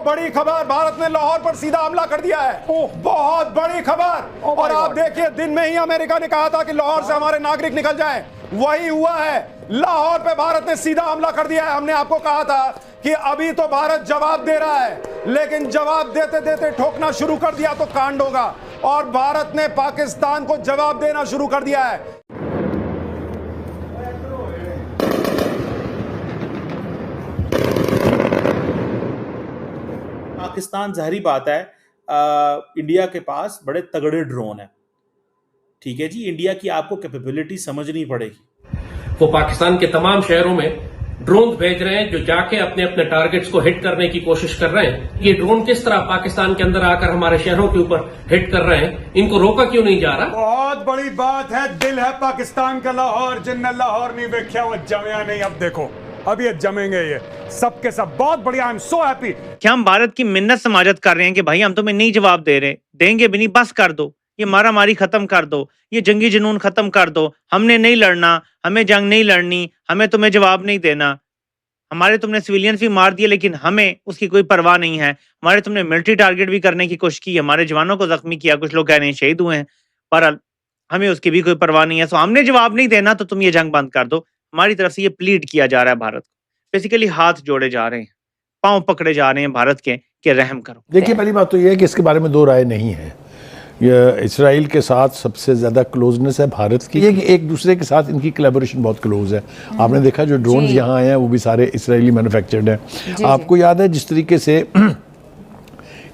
बड़ी खबर, भारत ने लाहौर पर सीधा हमला कर दिया है। बहुत बड़ी खबर। और आप देखिए, दिन में ही अमेरिका ने कहा था कि लाहौर से हमारे नागरिक निकल जाएं, वही हुआ है। लाहौर पे भारत ने सीधा हमला कर दिया है। हमने आपको कहा था कि अभी तो भारत जवाब दे रहा है, लेकिन जवाब देते देते ठोकना शुरू कर दिया तो कांड होगा। और भारत ने पाकिस्तान को जवाब देना शुरू कर दिया है। पाकिस्तान, जाहिर बात है, इंडिया के पास बड़े तगड़े ड्रोन है। ठीक है जी, इंडिया की आपको कैपेबिलिटी समझनी पड़ेगी। वो पाकिस्तान के तमाम शहरों में ड्रोन भेज रहे हैं जो जाके अपने अपने टारगेट्स को हिट करने की कोशिश कर रहे हैं। ये ड्रोन किस तरह पाकिस्तान के अंदर आकर हमारे शहरों के ऊपर हिट कर रहे हैं, इनको रोका क्यों नहीं जा रहा? बहुत बड़ी बात है। दिल है पाकिस्तान का लाहौर, जिनने लाहौर नहीं देखा वो जमया नहीं। अब देखो, अब ये जमेंगे, ये सबके सब। बहुत बढ़िया, आई एम सो हैप्पी। क्या हम भारत की मिन्नत समाजत कर रहे हैं कि भाई हम तुम्हें नहीं जवाब दे रहे, देंगे भी नहीं, बस कर दो, ये मारामारी खत्म कर दो, ये जंगी जुनून खत्म कर दो, हमने नहीं लड़ना, हमें जंग नहीं लड़नी, हमें तुम्हें जवाब नहीं देना, हमारे तुमने सिविलियंस भी मार दिए लेकिन हमें उसकी कोई परवाह नहीं है, हमारे तुमने मिलिट्री टारगेट भी करने की कोशिश की, हमारे जवानों को जख्मी किया, कुछ लोग कह रहे हैं शहीद हुए हैं, पर हमें उसकी भी कोई परवाह नहीं है। सो हमने जवाब नहीं देना तो तुम ये जंग बंद कर दो। हमारी तरफ से ये प्लीड किया जा रहा है भारत को। बेसिकली हाथ जोड़े जा रहे हैं, पांव पकड़े जा रहे हैं भारत के कि रहम करो। देखिए, पहली बात तो ये है कि इसके बारे में दो राय नहीं है। ये इसराइल के साथ सबसे ज़्यादा क्लोजनेस है भारत की, ये कि एक दूसरे के साथ इनकी कोलैबोरेशन बहुत क्लोज है। आपने देखा जो ड्रोन्स यहाँ आए हैं वो भी सारे इसराइली मैन्युफैक्चर्ड हैं। आपको याद है जिस तरीके से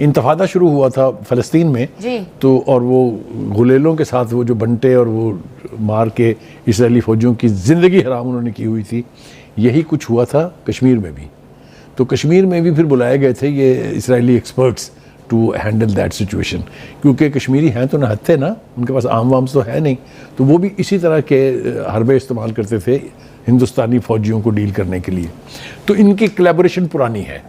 इंतफादा शुरू हुआ था फ़लस्तीन में, तो और वो गुलेलों के साथ वो जो बंटे और वो मार के इसराइली फ़ौजियों की ज़िंदगी हराम उन्होंने की हुई थी, यही कुछ हुआ था कश्मीर में भी। तो कश्मीर में भी फिर बुलाए गए थे ये Israeli experts to handle that situation, क्योंकि कश्मीरी हैं तो नहत्थे ना, उनके पास आम वाम तो है नहीं, तो वो भी इसी तरह के हरबे इस्तेमाल करते थे हिंदुस्तानी फ़ौजियों को डील करने के लिए। तो इनकी कोलैबोरेशन पुरानी है,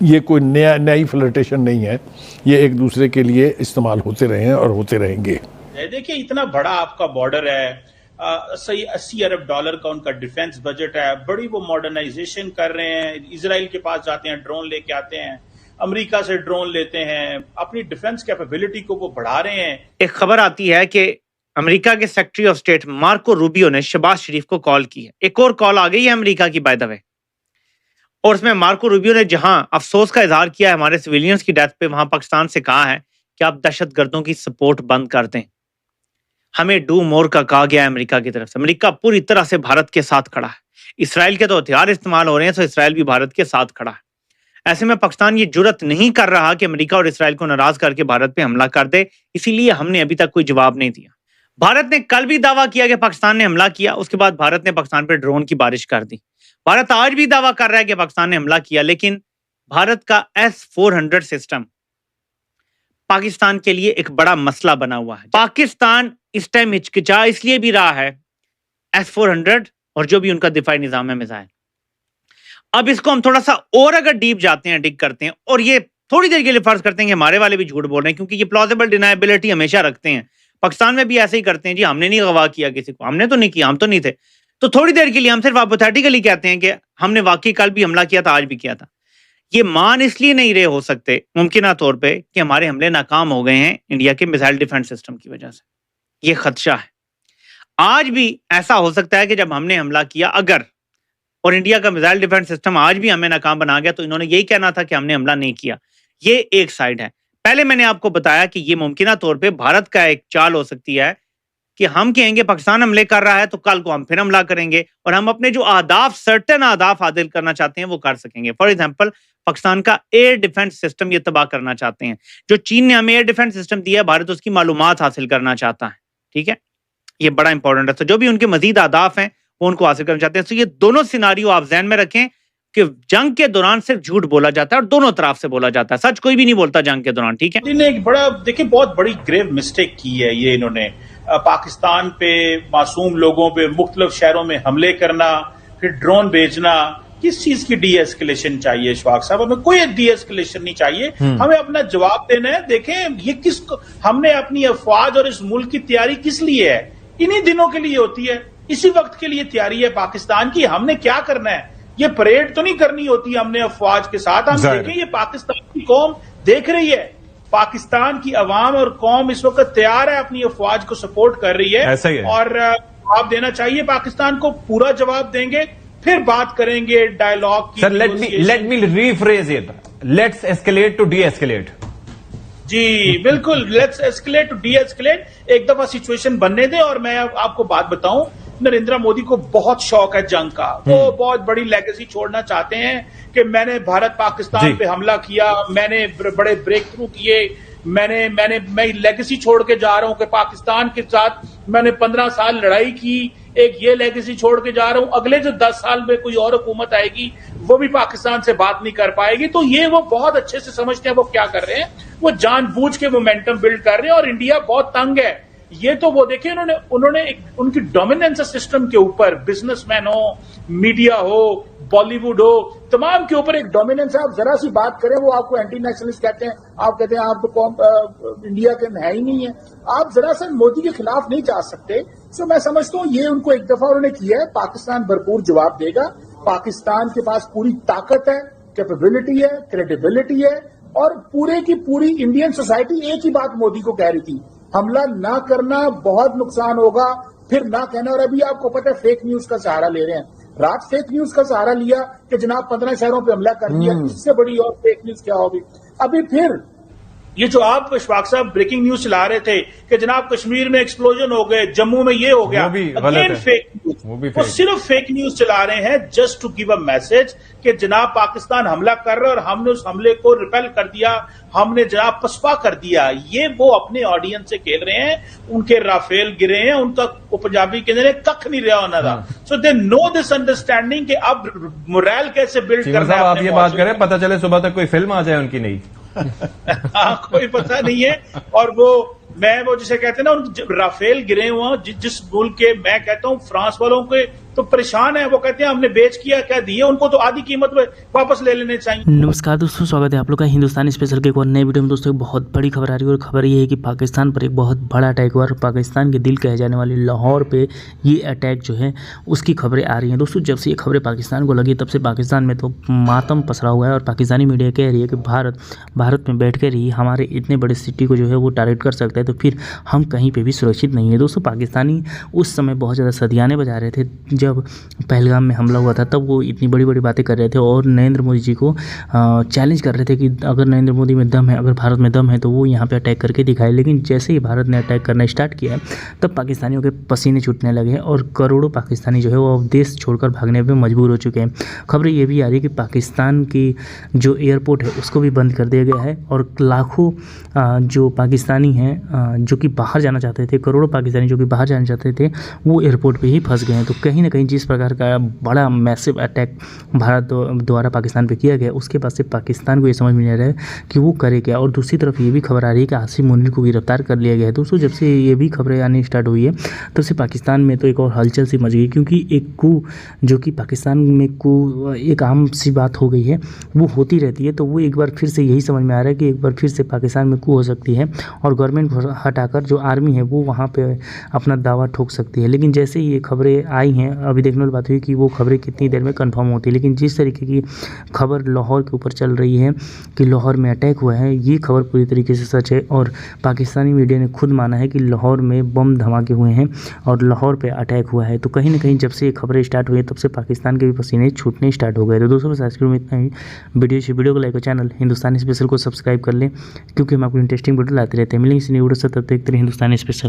ये कोई नई फ्लर्टेशन नहीं है, ये एक दूसरे के लिए इस्तेमाल होते रहे हैं और होते रहेंगे। देखिए, इतना बड़ा आपका बॉर्डर है, सही $80 अरब का उनका डिफेंस बजट है, बड़ी वो मॉडर्नाइजेशन कर रहे हैं, इजराइल के पास जाते हैं, ड्रोन लेके आते हैं, अमेरिका से ड्रोन लेते हैं, अपनी डिफेंस कैपेबिलिटी को वो बढ़ा रहे हैं। एक खबर आती है कि अमेरिका के secretary of state Marco Rubio ने शहबाज शरीफ को कॉल की है। एक और कॉल आ गई है अमेरिका की बाय द वे, और उसमें मार्को रूबियो ने जहां अफसोस का इजहार किया है हमारे सिविलियंस की डेथ पे, वहां पाकिस्तान से कहा है कि आप दहशतगर्दों की सपोर्ट बंद कर दें। हमें डू मोर का कहा गया है अमेरिका की तरफ से। अमेरिका पूरी तरह से भारत के साथ खड़ा है। इसराइल के तो हथियार इस्तेमाल हो रहे हैं, तो इसराइल भी भारत के साथ खड़ा है। ऐसे में पाकिस्तान ये जुर्रत नहीं कर रहा कि अमेरिका और इसराइल को नाराज करके भारत पे हमला कर दे, इसीलिए हमने अभी तक कोई जवाब नहीं दिया। भारत ने कल भी दावा किया कि पाकिस्तान ने हमला किया, उसके बाद भारत ने पाकिस्तान पर ड्रोन की बारिश कर दी। भारत आज भी दावा कर रहा है कि पाकिस्तान ने हमला किया, लेकिन भारत का S-400 सिस्टम पाकिस्तान के लिए एक बड़ा मसला बना हुआ है। पाकिस्तान इस टाइम हिचकिचा इसलिए भी रहा है S-400 और जो भी उनका दिफाई निजाम है मिसाइल। अब इसको हम थोड़ा सा और अगर डीप जाते हैं, डिग करते हैं, और ये थोड़ी देर के लिए फर्ज करते हैं कि हमारे वाले भी झूठ बोल रहे हैं, क्योंकि ये प्लॉजिबल डिनायबिलिटी हमेशा रखते हैं। पाकिस्तान में भी ऐसे ही करते हैं, जी हमने नहीं गवाह किया किसी को, हमने तो नहीं किया, हम तो नहीं थे। तो थोड़ी देर के लिए हम सिर्फ हाइपोथेटिकली कहते हैं कि हमने वाकई कल भी हमला किया था, आज भी किया था। ये मान इसलिए नहीं रहे हो सकते मुमकिन तौर पे कि हमारे हमले नाकाम हो गए हैं इंडिया के मिसाइल डिफेंस सिस्टम की वजह से। ये खदशा है। आज भी ऐसा हो सकता है कि जब हमने हमला किया अगर, और इंडिया का मिसाइल डिफेंस सिस्टम आज भी हमें नाकाम बना गया, तो इन्होंने यही कहना था कि हमने हमला नहीं किया। ये एक साइड है। पहले मैंने आपको बताया कि ये मुमकिन तौर पे भारत का एक चाल हो सकती है कि हम कहेंगे पाकिस्तान हमले कर रहा है, तो कल को हम फिर हमला करेंगे और हम अपने जो आदाफ, सर्टेन आदाफ हासिल करना चाहते हैं वो कर सकेंगे। फॉर एग्जाम्पल, पाकिस्तान का एयर डिफेंस सिस्टम ये तबाह करना चाहते हैं। जो चीन ने हमें एयर डिफेंस सिस्टम दिया है, भारत उसकी मालूमात हासिल करना चाहता है। ठीक है, ये बड़ा इंपॉर्टेंट है। तो जो भी उनके मजीद आदाफ हैं वो उनको हासिल करना चाहते हैं। तो ये दोनों सिनारियो आप ज़हन में रखें कि जंग के दौरान सिर्फ झूठ बोला जाता है और दोनों तरफ से बोला जाता है, सच कोई भी नहीं बोलता जंग के दौरान। ठीक है, इन्होंने एक बड़ा, देखिए, बहुत बड़ी ग्रेव मिस्टेक की है ये। इन्होंने पाकिस्तान पे, मासूम लोगों पे मुख्तलिफ शहरों में हमले करना, फिर ड्रोन भेजना। किस चीज की डी एस्केलेशन चाहिए इशफाक साहब? हमें कोई डी एस्केलेशन नहीं चाहिए, हमें अपना जवाब देना है। देखें, ये किस, हमने अपनी अफवाज और इस मुल्क की तैयारी किस लिए है? इन्हीं दिनों के लिए होती है, इसी वक्त के लिए तैयारी है पाकिस्तान की। हमने क्या करना है? ये परेड तो नहीं करनी होती हमने अफवाज के साथ। हम जाहिर। देखें, ये पाकिस्तान की कौम देख रही है, पाकिस्तान की अवाम और कौम इस वक्त तैयार है, अपनी अफवाज को सपोर्ट कर रही है। ऐसा ही है। और जवाब देना चाहिए पाकिस्तान को, पूरा जवाब देंगे, फिर बात करेंगे डायलॉग की। Sir let me rephrase it, let's escalate to de-escalate. जी बिल्कुल, let's escalate to de-escalate. एक दफा सिचुएशन बनने दें। और मैं आपको बात बताऊं, नरेंद्र मोदी को बहुत शौक है जंग का। वो बहुत बड़ी लेगेसी छोड़ना चाहते हैं कि मैंने भारत पाकिस्तान पे हमला किया, मैंने बड़े ब्रेक थ्रू किए, मैं लेगेसी छोड़ के जा रहा हूं कि पाकिस्तान के साथ मैंने 15 साल लड़ाई की, एक ये लेगेसी छोड़ के जा रहा हूं। अगले जो 10 साल में कोई और हुकूमत आएगी वो भी पाकिस्तान से बात नहीं कर पाएगी। तो ये वो बहुत अच्छे से समझते हैं वो क्या कर रहे हैं। वो जानबूझ के मोमेंटम बिल्ड कर रहे हैं और इंडिया बहुत तंग है। ये तो वो देखिए, उन्होंने उनकी डोमिनेंस सिस्टम के ऊपर, बिजनेसमैन हो, मीडिया हो, बॉलीवुड हो, तमाम के ऊपर एक डोमिनेंस है। आप जरा सी बात करें, वो आपको एंटी नेशनलिस्ट कहते हैं, आप कहते हैं आप तो इंडिया के है ही नहीं है। आप जरा सा मोदी के खिलाफ नहीं जा सकते। सो मैं समझता हूं ये उनको एक दफा उन्होंने किया है। पाकिस्तान भरपूर जवाब देगा। पाकिस्तान के पास पूरी ताकत है, कैपेबिलिटी है, क्रेडिबिलिटी है। और पूरे की पूरी इंडियन सोसाइटी एक ही बात मोदी को कह रही थी, हमला ना करना, बहुत नुकसान होगा, फिर ना कहना। और अभी आपको पता है फेक न्यूज का सहारा ले रहे हैं। रात फेक न्यूज का सहारा लिया कि जनाब 15 शहरों पे हमला कर दिया, इससे बड़ी और फेक न्यूज क्या होगी। अभी फिर ये जो आप विश्वाक साहब ब्रेकिंग न्यूज चला रहे थे कि जनाब कश्मीर में एक्सप्लोजन हो गए, जम्मू में ये हो गया, वो भी गलत है। फेक न्यूज, वो सिर्फ फेक न्यूज चला रहे हैं just to give a message कि जनाब पाकिस्तान हमला कर रहा है और हमने उस हमले को रिपेल कर दिया, हमने जनाब पसपा कर दिया। ये वो अपने ऑडियंस से खेल रहे हैं। उनके राफेल गिरे हैं, उनका पंजाबी के अंदर कख नहीं रहा होना था। सो दे नो दिस अंडरस्टैंडिंग कि अब मोरल कैसे बिल्ड करना है। आप ये बात करें, पता चले सुबह तक कोई फिल्म आ जाए उनकी नहीं। हाँ, कोई पता नहीं है। और वो जिसे कहते हैं ना, राफेल गिरे हुए जिस मुल्क के, मैं कहता हूं फ्रांस वालों के तो परेशान है। वो कहते हैं हमने बेच किया, क्या दिए उनको, तो आधी कीमत में वापस ले लेने चाहिए। नमस्कार दोस्तों, स्वागत है आप लोग का हिंदुस्तानी स्पेशल के एक और नए वीडियो में। दोस्तों एक बहुत बड़ी खबर आ रही है और खबर ये है कि पाकिस्तान पर एक बहुत बड़ा अटैक हुआ और पाकिस्तान के दिल कहे जाने वाले लाहौर पे ये अटैक जो है उसकी खबरें आ रही हैं। दोस्तों जब से ये खबरें पाकिस्तान को लगी तब से पाकिस्तान में तो मातम पसरा हुआ है और पाकिस्तानी मीडिया कह रही है कि भारत में बैठ कर ही हमारे इतने बड़े सिटी को जो है वो टारगेट कर सकता है, तो फिर हम कहीं पर भी सुरक्षित नहीं है। दोस्तों पाकिस्तानी उस समय बहुत ज़्यादा सदियाने बजा रहे थे जब पहलगाम में हमला हुआ था, तब वो इतनी बड़ी बड़ी बातें कर रहे थे और नरेंद्र मोदी जी को चैलेंज कर रहे थे कि अगर नरेंद्र मोदी में दम है, अगर भारत में दम है तो वो यहाँ पे अटैक करके दिखाए। लेकिन जैसे ही भारत ने अटैक करना स्टार्ट किया है तब पाकिस्तानियों के पसीने छूटने लगे हैं और करोड़ों पाकिस्तानी जो है वो अब देश छोड़कर भागने पर मजबूर हो चुके हैं। खबरें ये भी आ रही है कि पाकिस्तान की जो एयरपोर्ट है उसको भी बंद कर दिया गया है और लाखों जो पाकिस्तानी हैं जो कि बाहर जाना चाहते थे, करोड़ों पाकिस्तानी जो कि बाहर जाना चाहते थे, वो एयरपोर्ट पर ही फंस गए हैं। तो कहीं ना कहीं जिस प्रकार का बड़ा मैसिव अटैक भारत द्वारा पाकिस्तान पे किया गया, उसके बाद से पाकिस्तान को ये समझ में नहीं आ रहा है कि वो करे क्या। और दूसरी तरफ ये भी खबर आ रही है कि आसिम मुनीर को गिरफ्तार कर लिया गया है। दोस्तों जब से ये भी खबरें आनी स्टार्ट हुई है तब से पाकिस्तान में तो एक और हलचल सी मच गई, क्योंकि एक कू जो कि पाकिस्तान में कू एक आम सी बात हो गई है, वो होती रहती है। तो वो एक बार फिर से यही समझ में आ रहा है कि एक बार फिर से पाकिस्तान में कू हो सकती है और गवर्नमेंट को हटाकर जो आर्मी है वो वहाँ पर अपना दावा ठोक सकती है। लेकिन जैसे ही ये खबरें आई हैं, अभी देखने वाली बात हुई कि वो खबरें कितनी देर में कंफर्म होती है। लेकिन जिस तरीके की खबर लाहौर के ऊपर चल रही है कि लाहौर में अटैक हुआ है, ये खबर पूरी तरीके से सच है और पाकिस्तानी मीडिया ने खुद माना है कि लाहौर में बम धमाके हुए हैं और लाहौर पे अटैक हुआ है। तो कहीं ना कहीं जब से ये खबरें स्टार्ट हुई तब से पाकिस्तान के भी पसीने छूटने स्टार्ट हो गए। तो दोस्तों बस आज में इतना ही। वीडियो को लाइक और चैनल हिंदुस्तानी स्पेशल को सब्सक्राइब कर लें, क्योंकि हम आपको इंटरेस्टिंग वीडियो लाते रहते हैं। मिलेंगे इस न्यू वीडियो से, तब तक हिंदुस्तानी स्पेशल।